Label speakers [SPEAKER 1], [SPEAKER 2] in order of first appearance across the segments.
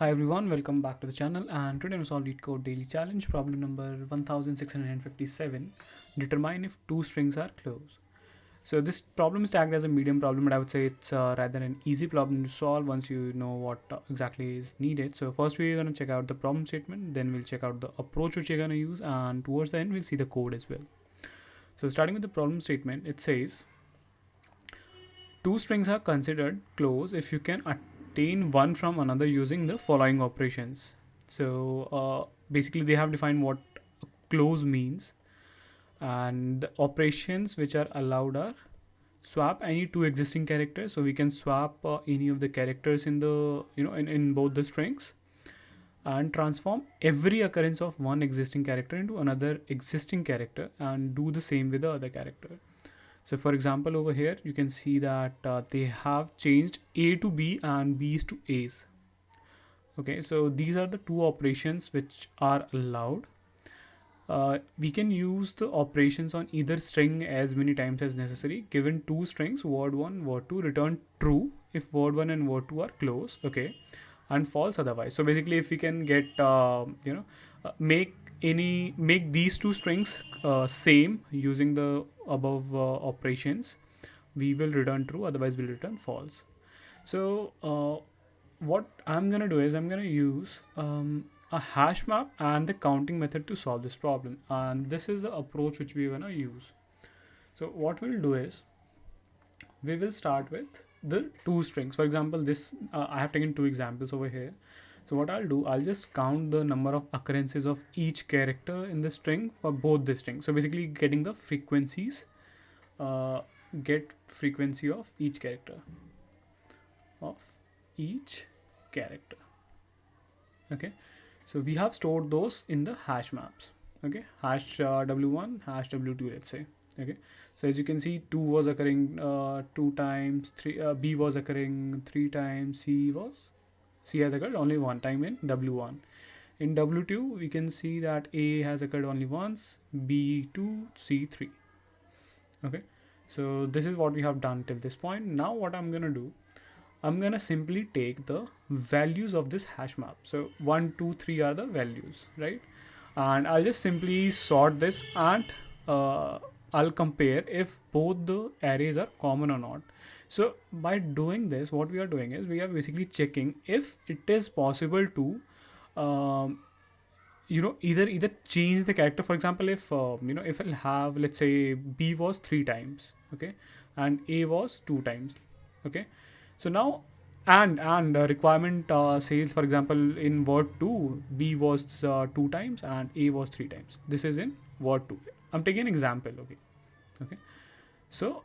[SPEAKER 1] Hi everyone, welcome back to the channel, and today we solve Leetcode daily challenge problem number 1657. Determine if two strings are close. So this problem is tagged as a medium problem, but I would say it's rather an easy problem to solve once you know what exactly is needed. So first we're going to check out the problem statement, then we'll check out the approach which you're going to use, and towards the end we'll see the code as well. So starting with the problem statement, it says two strings are considered close if you can attain one from another using the following operations. So basically they have defined what close means, and the operations which are allowed are swap any two existing characters. So we can swap any of the characters in the in both the strings, and transform every occurrence of one existing character into another existing character and do the same with the other character. So for example, over here you can see that they have changed A to B and B's to A's. Okay, so these are the two operations which are allowed. We can use the operations on either string as many times as necessary. Given two strings, word1, word2, return true if word1 and word2 are close, okay, and false otherwise. So basically, if we can get make these two strings same using the above operations, we will return true, otherwise we'll return false. So what I'm gonna do is I'm gonna use a hash map and the counting method to solve this problem, and this is the approach which we're gonna use. So what we'll do is we will start with the two strings. For example, this I have taken two examples over here. So what I'll do, I'll just count the number of occurrences of each character in the string for both the strings. So basically getting the frequencies, get frequency of each character of each character. Okay, so we have stored those in the hash maps. Okay, hash w1, hash w2, let's say. Okay, so as you can see, 2 was occurring 2 times, 3 b was occurring 3 times, c has occurred only one time in w1. In w2 we can see that a has occurred only once, b2, c3. Okay, so this is what we have done till this point. Now what I'm gonna do, I'm gonna simply take the values of this hash map. So 1, 2, 3 are the values, right? And I'll just simply sort this, and I'll compare if both the arrays are common or not. So by doing this, what we are doing is we are basically checking if it is possible to um, either change the character. For example, if if I'll have, let's say, b was 3 times, okay, and a was 2 times, okay. So now, and requirement says, for example, in word 2 b was 2 times and a was 3 times. This is in word 2. I'm taking an example, okay. So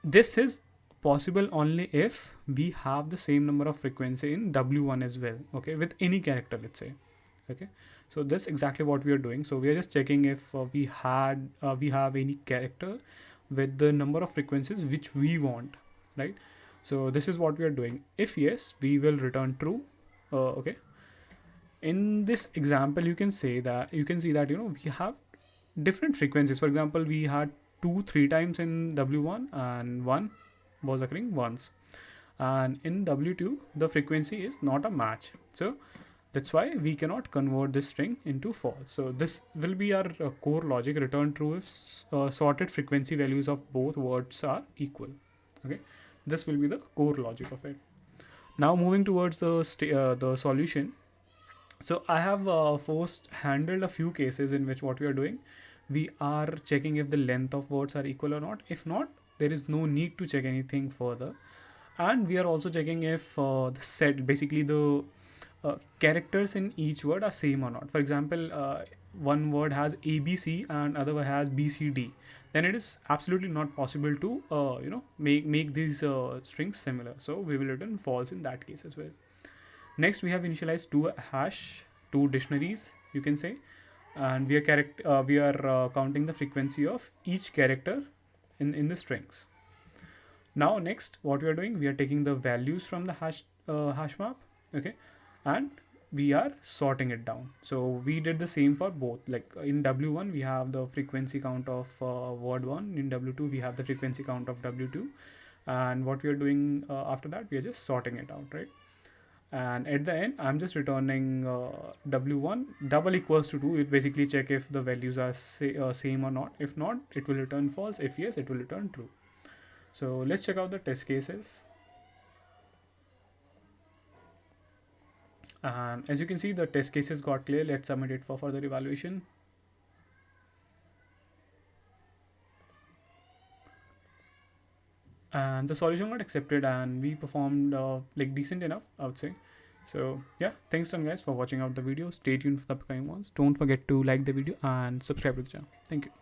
[SPEAKER 1] this is possible only if we have the same number of frequency in w1 as well, okay, with any character, let's say. Okay, so that's exactly what we are doing. So we are just checking if we have any character with the number of frequencies which we want, right? So this is what we are doing. If yes, we will return true. Okay, in this example you can see that we have different frequencies. For example, we had 2 3 times in w1 and 1 was occurring once, and in w2 the frequency is not a match. So that's why we cannot convert this string into false. So this will be our core logic: return true if sorted frequency values of both words are equal. Okay, this will be the core logic of it. Now moving towards the solution. So I have first handled a few cases in which what we are doing, we are checking if the length of words are equal or not. If not, there is no need to check anything further. And we are also checking if the set, basically the characters in each word are same or not. For example, one word has abc and other one has bcd, then it is absolutely not possible to make these strings similar. So we will return false in that case as well. Next, we have initialized two dictionaries, you can say, and we are counting the frequency of each character in the strings. Now next, what we are doing, we are taking the values from the hash map, okay, and we are sorting it down. So we did the same for both. Like in w1 we have the frequency count of word 1, in w2 we have the frequency count of w2, and what we are doing after that, we are just sorting it out, right? and at the end I'm just returning w1 double equals to 2. It basically check if the values are same or not. If not, it will return false. If yes, it will return true. So let's check out the test cases. And as you can see, the test cases got clear. Let's submit it for further evaluation. And the solution got accepted, and we performed like decent enough, I would say. So yeah, thanks guys for watching out the video. Stay tuned for the upcoming ones. Don't forget to like the video and subscribe to the channel. Thank you.